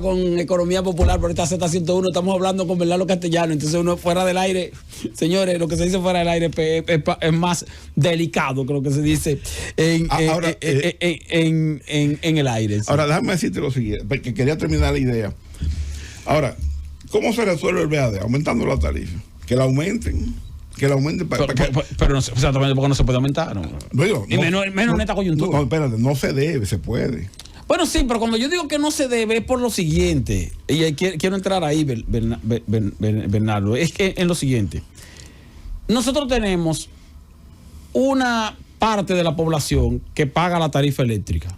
con Economía Popular por esta Z101, estamos hablando con Bernardo Castellano, entonces uno fuera del aire, señores, lo que se dice fuera del aire es más delicado que lo que se dice en el aire. ¿Sí? Ahora, déjame decirte lo siguiente, porque quería terminar la idea. Ahora, ¿cómo se resuelve el BAD? Aumentando la tarifa. Que la aumenten. Pero no, exactamente porque no se puede aumentar. No. Bueno, y menos en esta coyuntura. No, espérate, no se debe, se puede. Bueno, sí, pero cuando yo digo que no se debe es por lo siguiente, y quiero entrar ahí, Bernardo, es que en lo siguiente, nosotros tenemos una parte de la población que paga la tarifa eléctrica.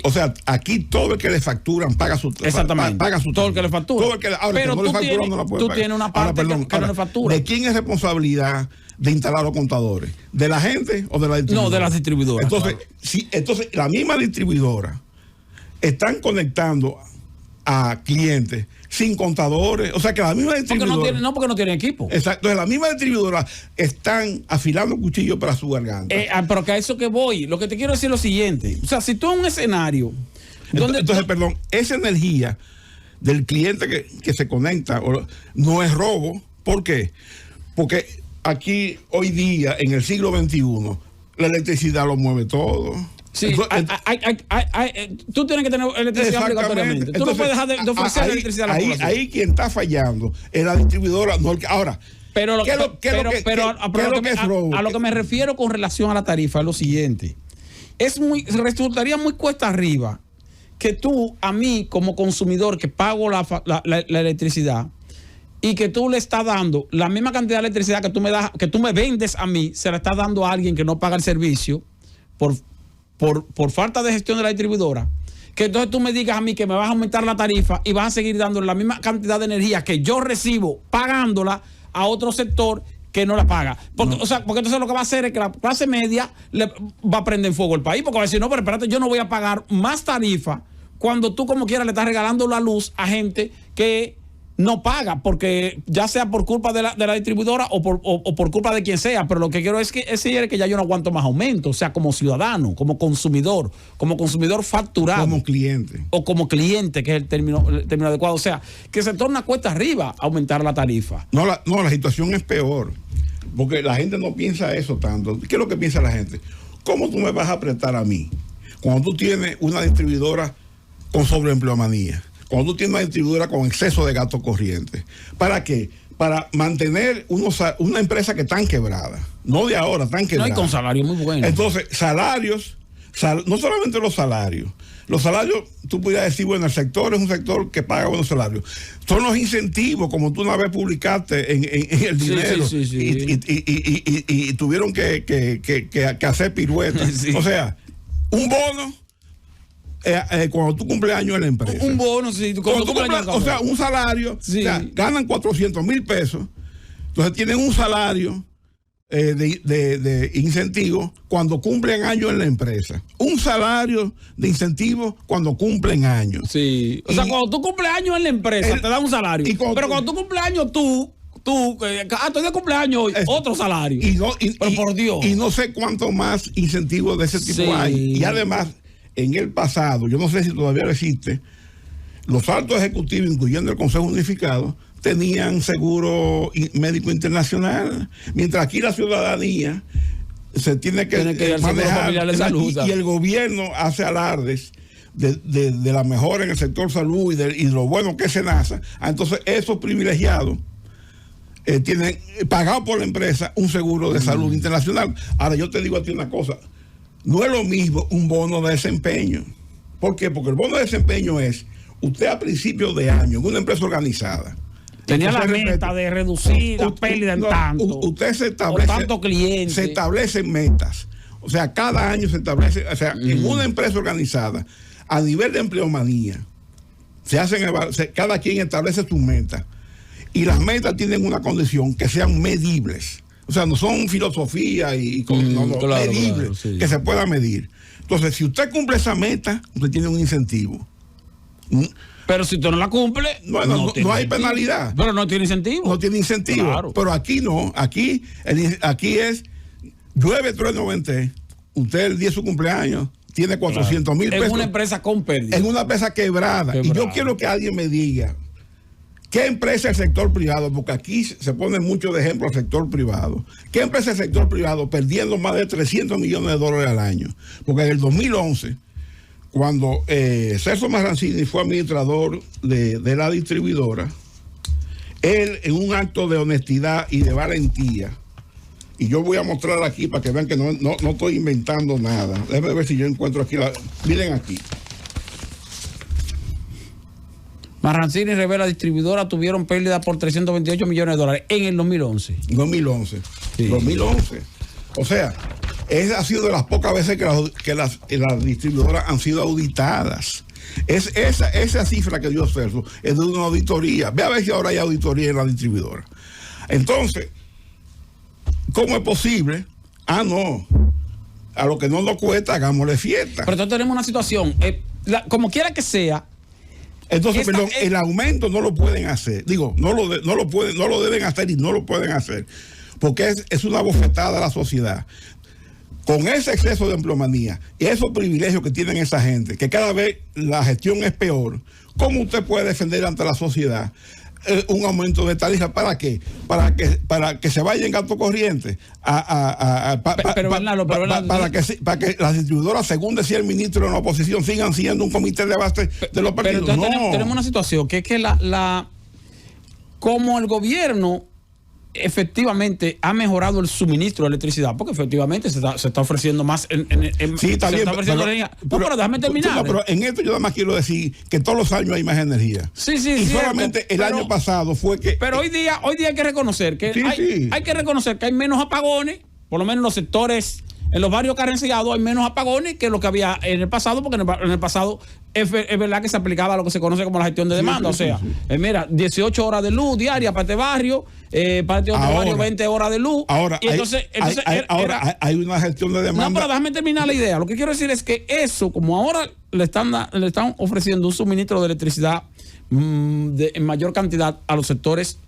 O sea, aquí todo el que le facturan paga su tarifa. Exactamente. Paga su todo el que le factura. Pero no tú tienes una parte que no le factura. ¿De quién es responsabilidad de instalar los contadores? ¿De la gente o de la distribuidora? No, de las distribuidoras. Entonces, claro. Entonces la misma distribuidora están conectando a clientes sin contadores, o sea que la misma distribuidora porque no tienen equipo. Exacto, la misma distribuidora están afilando cuchillos para su garganta. Pero que a eso que voy, lo que te quiero decir es lo siguiente, o sea, si tú en un escenario entonces, esa energía del cliente que se conecta no es robo. ¿Por qué? Porque aquí hoy día en el siglo XXI la electricidad lo mueve todo. Sí, tú tienes que tener electricidad obligatoriamente. Tú no puedes dejar de ofrecer electricidad a la población. Ahí quien está fallando es la distribuidora. No, ahora, a lo que me refiero con relación a la tarifa es lo siguiente. Resultaría muy cuesta arriba que tú, a mí como consumidor que pago la electricidad, y que tú le estás dando la misma cantidad de electricidad que tú me vendes a mí, se la estás dando a alguien que no paga el servicio por falta de gestión de la distribuidora, que entonces tú me digas a mí que me vas a aumentar la tarifa y vas a seguir dando la misma cantidad de energía que yo recibo pagándola a otro sector que no la paga. Porque entonces lo que va a hacer es que la clase media le va a prender en fuego el país, porque va a decir, no, pero espérate, yo no voy a pagar más tarifa cuando tú como quieras le estás regalando la luz a gente que no paga, porque ya sea por culpa de la distribuidora o por culpa de quien sea, pero lo que quiero es decir que ya yo no aguanto más aumento, o sea, como ciudadano, como consumidor facturado. Como cliente. O como cliente, que es el término adecuado, o sea, que se torna cuesta arriba aumentar la tarifa. No, la situación es peor, porque la gente no piensa eso tanto. ¿Qué es lo que piensa la gente? ¿Cómo tú me vas a apretar a mí cuando tú tienes una distribuidora con sobreempleomanía? Cuando tú tienes una distribuidora con exceso de gasto corriente. ¿Para qué? Para mantener una empresa que están quebrada. No de ahora, están quebradas. No, y con salarios muy buenos. Entonces, no solamente los salarios, tú pudieras decir, bueno, el sector es un sector que paga buenos salarios. Son los incentivos, como tú una vez publicaste en el dinero. Sí. Y tuvieron que hacer piruetas. Sí. O sea, un bono. Cuando tú cumples años en la empresa. Un bono, sí. O sea, un salario. Sí. O sea, ganan 400,000 pesos. Entonces tienen un salario de incentivo cuando cumplen años en la empresa. Un salario de incentivo cuando cumplen años. Sí. O sea, cuando tú cumples años en la empresa, te dan un salario. Pero cuando tú cumples años, tú estoy de cumpleaños hoy, otro salario. Pero por Dios. Y no sé cuánto más incentivos de ese tipo hay. Y además, en el pasado, yo no sé si todavía existe, los altos ejecutivos, incluyendo el Consejo Unificado, tenían seguro médico internacional, mientras aquí la ciudadanía se tiene que manejar de salud, y el gobierno hace alardes de la mejora en el sector salud y lo bueno que es SENASA. Entonces esos privilegiados tienen pagado por la empresa un seguro de salud internacional. Ahora yo te digo a ti una cosa, no es lo mismo un bono de desempeño. ¿Por qué? Porque el bono de desempeño es, usted a principios de año, en una empresa organizada, tenía la meta de reducir la pérdida en tanto. Usted se establece, tanto cliente. Se establecen metas. O sea, cada año se establece, o sea, en una empresa organizada, a nivel de empleomanía, cada quien establece sus metas. Y las metas tienen una condición, que sean medibles. O sea, no son filosofía medibles, sí, que se pueda medir. Entonces, si usted cumple esa meta, usted tiene un incentivo. Pero si usted no la cumple, no hay penalidad. Pero no tiene incentivo. No tiene incentivo. Claro. Pero aquí no. Aquí es llueve, trueno, vente. Usted el día de su cumpleaños tiene 400,000 pesos. Es una empresa con pérdida. Es una empresa quebrada. Y yo quiero que alguien me diga, ¿qué empresa del sector privado? Porque aquí se pone mucho de ejemplo al sector privado. ¿Qué empresa del sector privado perdiendo más de 300 millones de dólares al año? Porque en el 2011, cuando Celso Marrancini fue administrador de la distribuidora, él, en un acto de honestidad y de valentía, y yo voy a mostrar aquí para que vean que no estoy inventando nada. Déjenme ver si yo encuentro aquí. Miren aquí. Marrancini revela distribuidora tuvieron pérdida por 328 millones de dólares en el 2011. 2011. Sí. 2011. O sea, esa ha sido de las pocas veces que las distribuidoras han sido auditadas. Esa cifra que dio Celso es de una auditoría. Ve a ver si ahora hay auditoría en la distribuidora. Entonces, ¿cómo es posible? No. A lo que no nos cuesta, hagámosle fiesta. Pero entonces tenemos una situación, como quiera que sea. Entonces, perdón, el aumento no lo pueden hacer. Digo, no lo deben hacer y no lo pueden hacer. Porque es una bofetada a la sociedad. Con ese exceso de empleomanía y esos privilegios que tienen esa gente, que cada vez la gestión es peor, ¿cómo usted puede defender ante la sociedad un aumento de tarifa? ¿Para qué? Para que se vaya en gasto corriente para que las distribuidoras, según decía el ministro de la oposición, sigan siendo un comité de base de los partidos. Pero entonces tenemos una situación que es que como el gobierno efectivamente ha mejorado el suministro de electricidad, porque efectivamente se está ofreciendo más sí, está bien, pero déjame terminar. Pero en esto yo nada más quiero decir que todos los años hay más energía. Sí, y cierto, solamente el año pasado fue que... Pero hoy día hay que reconocer que hay que reconocer que hay menos apagones, por lo menos en los sectores, en los barrios carenciados hay menos apagones que lo que había en el pasado, porque en el pasado es verdad que se aplicaba lo que se conoce como la gestión de demanda. Mira, 18 horas de luz diaria para este barrio, para este otro barrio 20 horas de luz. Ahora, y entonces hay una gestión de demanda. No, pero déjame terminar la idea. Lo que quiero decir es que eso, como ahora le están ofreciendo un suministro de electricidad en mayor cantidad a los sectores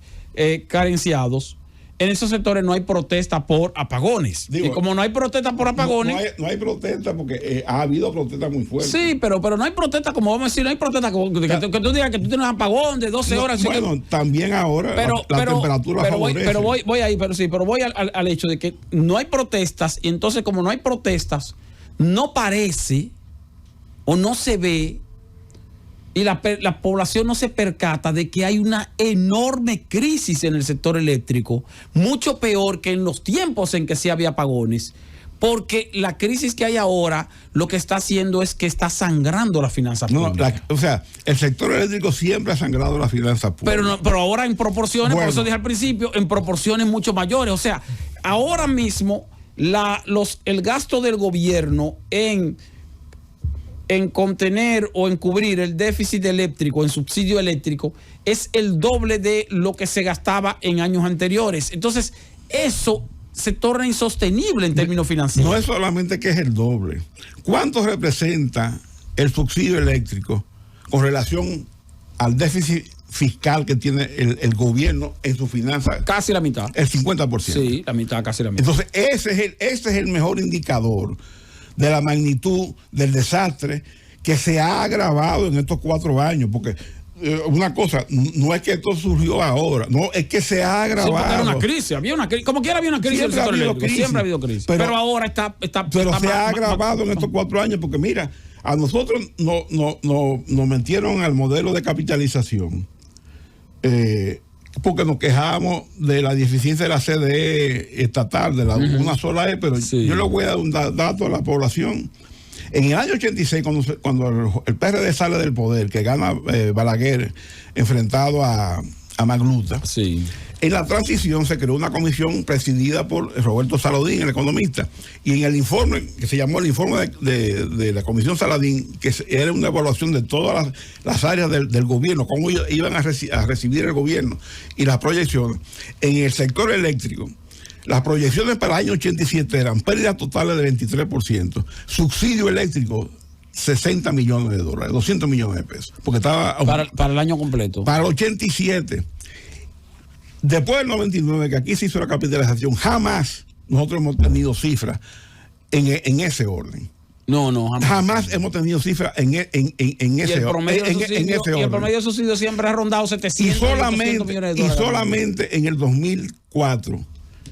carenciados, en esos sectores no hay protesta por apagones. Y como no hay protesta por apagones... No hay protesta porque ha habido protestas muy fuertes. Sí, pero no hay protesta, como vamos a decir, no hay protesta que tú digas que tú tienes un apagón de 12 horas. Bueno, también ahora la temperatura favorece. Pero voy al hecho de que no hay protestas, y entonces como no hay protestas, no parece o no se ve, y la población no se percata de que hay una enorme crisis en el sector eléctrico, mucho peor que en los tiempos en que sí había apagones, porque la crisis que hay ahora lo que está haciendo es que está sangrando la finanza pública. O sea, el sector eléctrico siempre ha sangrado la finanza pública. Pero ahora en proporciones, por eso dije al principio, en proporciones mucho mayores. O sea, ahora mismo el gasto del gobierno en contener o en cubrir el déficit eléctrico, en subsidio eléctrico, es el doble de lo que se gastaba en años anteriores. Entonces, eso se torna insostenible en términos financieros. No es solamente que es el doble. ¿Cuánto representa el subsidio eléctrico con relación al déficit fiscal que tiene el gobierno en su finanza? Casi la mitad. El 50%. Sí, la mitad, casi la mitad. Entonces, ese es el mejor indicador de la magnitud del desastre que se ha agravado en estos 4 años, porque una cosa, no es que esto surgió ahora, no, es que se ha agravado. Sí, era una crisis, como quiera había una crisis. Siempre ha habido crisis. Pero ahora está se ha agravado en estos 4 años, porque mira, a nosotros nos metieron al modelo de capitalización, porque nos quejábamos de la deficiencia de la CDE estatal, de una sola pero yo le voy a dar un dato a la población. En el año 86, cuando el PRD sale del poder, que gana Balaguer enfrentado a Magluta, en la transición se creó una comisión presidida por Roberto Saladín, el economista, y en el informe, que se llamó el informe de la comisión Saladín, que era una evaluación de todas las áreas del gobierno, cómo iban a recibir el gobierno y las proyecciones. En el sector eléctrico, las proyecciones para el año 87 eran pérdidas totales de 23%, subsidio eléctrico 60 millones de dólares, 200 millones de pesos, porque estaba para el año completo. Para el 87. Después del 99, que aquí se hizo la capitalización, jamás nosotros hemos tenido cifras en ese orden. No, Jamás hemos tenido cifras en ese orden. Y el promedio de subsidio siempre ha rondado 700 millones de dólares. Y solamente en el 2004,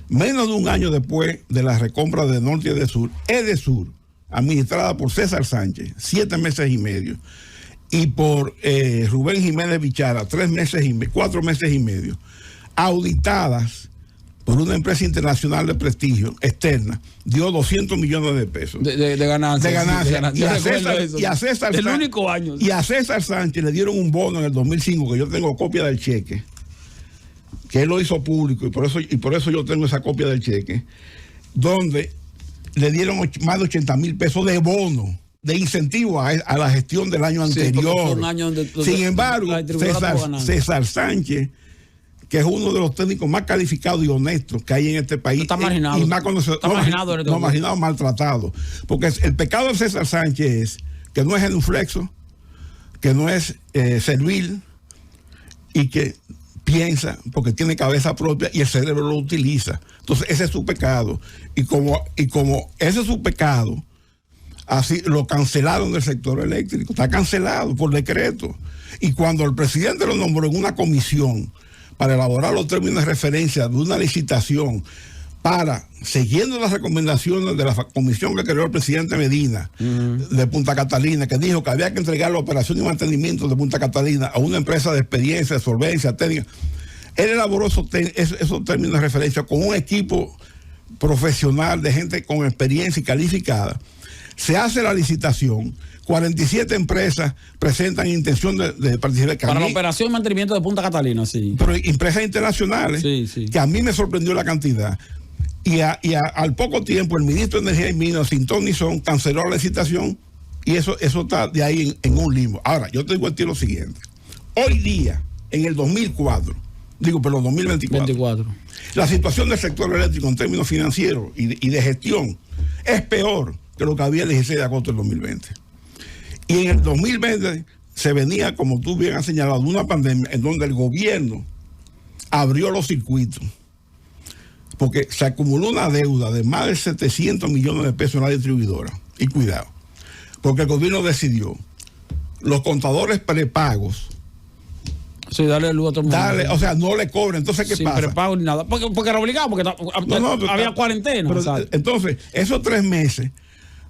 menos de un año después de la recompra de Norte y de Sur, Edesur, administrada por César Sánchez, 7 meses y medio, y por Rubén Jiménez Bichara, 4 meses y medio, auditadas por una empresa internacional de prestigio externa, dio 200 millones de pesos. De ganancias. Y a César Sánchez le dieron un bono en el 2005, que yo tengo copia del cheque, que él lo hizo público, y por eso yo tengo esa copia del cheque, donde le dieron más de 80 mil pesos de bono, de incentivo a la gestión del año anterior. Sin embargo, César Sánchez, que es uno de los técnicos más calificados y honestos que hay en este país, está marginado. Y más conocido, marginado, maltratado. Porque el pecado de César Sánchez es que no es genuflexo, que no es servil, y que piensa porque tiene cabeza propia y el cerebro lo utiliza. Entonces ese es su pecado. Y como ese es su pecado, así lo cancelaron del sector eléctrico. Está cancelado por decreto. Y cuando el presidente lo nombró en una comisión para elaborar los términos de referencia de una licitación para, siguiendo las recomendaciones de la comisión que creó el presidente Medina de Punta Catalina, que dijo que había que entregar la operación y mantenimiento de Punta Catalina a una empresa de experiencia, de solvencia técnica, él elaboró esos términos de referencia con un equipo profesional de gente con experiencia y calificada. Se hace la licitación, 47 empresas presentan intención de participar. Para la operación y mantenimiento de Punta Catalina, sí. Pero empresas internacionales, que a mí me sorprendió la cantidad. Y al poco tiempo el ministro de Energía y Minas, sin ton ni son, canceló la licitación, y eso está de ahí en un limbo. Ahora, yo te digo a ti lo siguiente. Hoy día, en el 2024, la situación del sector eléctrico en términos financieros y de gestión es peor que lo que había el 16 de agosto del 2020. Y en el 2020 se venía, como tú bien has señalado, una pandemia en donde el gobierno abrió los circuitos, porque se acumuló una deuda de más de 700 millones de pesos en la distribuidora. Y cuidado, porque el gobierno decidió los contadores prepagos. Sí, darle luz a todo el mundo. O sea, no le cobren. Entonces, ¿qué sin pasa? Prepago ni nada. Porque era obligado, porque había cuarentena. Entonces, esos 3 meses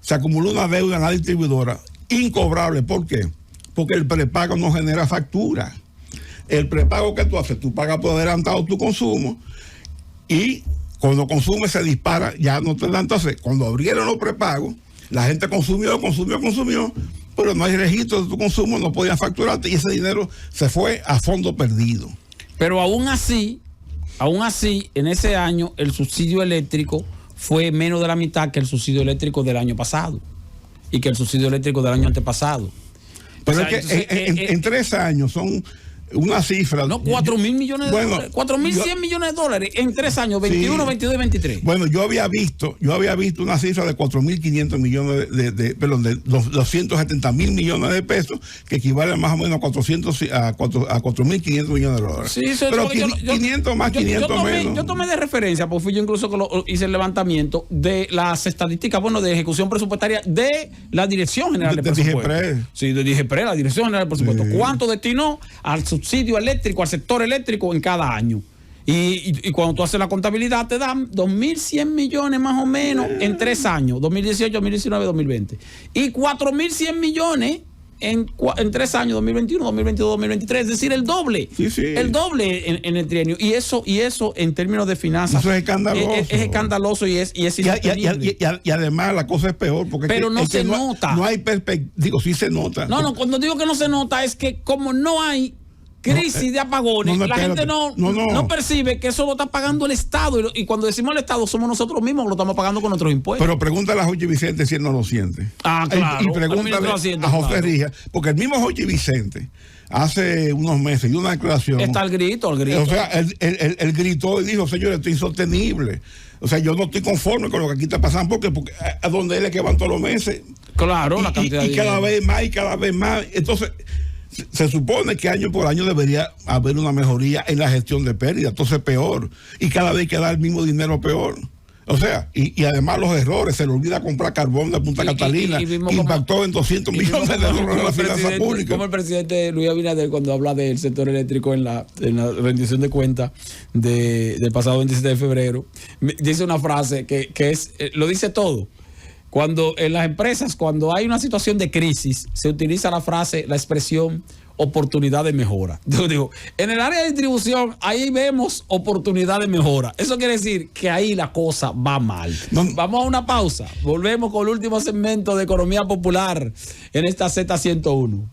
se acumuló una deuda en la distribuidora incobrable. ¿Por qué? Porque el prepago no genera factura. El prepago que tú haces, tú pagas por adelantado tu consumo, y cuando consumes se dispara, ya no te da. Entonces, cuando abrieron los prepagos, la gente consumió, pero no hay registro de tu consumo, no podían facturarte, y ese dinero se fue a fondo perdido. Pero aún así, en ese año, el subsidio eléctrico fue menos de la mitad que el subsidio eléctrico del año pasado y que el subsidio eléctrico del año antepasado. Pero es que en 3 años son una cifra. No, 4.000 millones de dólares. 4.100 millones de dólares en 3 años, 21, 22 y 23. Bueno, yo había visto una cifra de 4.500 millones de 270.000 millones de pesos, que equivale más o menos a 4.500 millones de dólares. Sí, pero 500 más, 500 menos. Yo tomé de referencia, porque fui yo incluso que hice el levantamiento de las estadísticas, de ejecución presupuestaria de la Dirección General de Presupuesto. Sí, de DGPRE, la Dirección General de Presupuesto. Sí. ¿Cuánto destinó al subsidio eléctrico, al sector eléctrico en cada año? Y cuando tú haces la contabilidad te dan 2.100 millones más o menos en 3 años, 2018, 2019, 2020. Y 4.100 millones en 3 años, 2021, 2022, 2023. Es decir, el doble. Sí. El doble en el trienio. Y eso en términos de finanzas. Eso es escandaloso. Es escandaloso y es insostenible. Y además la cosa es peor. Porque pero no se nota. No hay perspectiva. Digo, sí se nota. No, cuando digo que no se nota es que como no hay crisis de apagones, la gente no percibe que eso lo está pagando el Estado, y cuando decimos el Estado somos nosotros mismos que lo estamos pagando con nuestros impuestos. Pero pregúntale a Jochi Vicente si él no lo siente. Claro. Y pregúntale a José Rija, porque el mismo Jochi Vicente hace unos meses dio una declaración. Está el grito. O sea, él gritó y dijo: señores, esto es insostenible. O sea, yo no estoy conforme con lo que aquí está pasando, porque a donde él es que van todos los meses. Claro, la cantidad y cada vez más. Entonces, se supone que año por año debería haber una mejoría en la gestión de pérdidas. Entonces peor, y cada vez que da el mismo dinero peor. O sea, y además los errores, se le olvida comprar carbón de Punta Catalina, que impactó en 200 millones de dólares en la finanza pública. Como el presidente Luis Abinader, cuando habla del sector eléctrico en la rendición de cuentas del pasado 27 de febrero, dice una frase que es, lo dice todo. Cuando en las empresas, cuando hay una situación de crisis, se utiliza la expresión oportunidad de mejora. Yo digo, en el área de distribución, ahí vemos oportunidad de mejora. Eso quiere decir que ahí la cosa va mal. Vamos a una pausa. Volvemos con el último segmento de Economía Popular en esta Z101.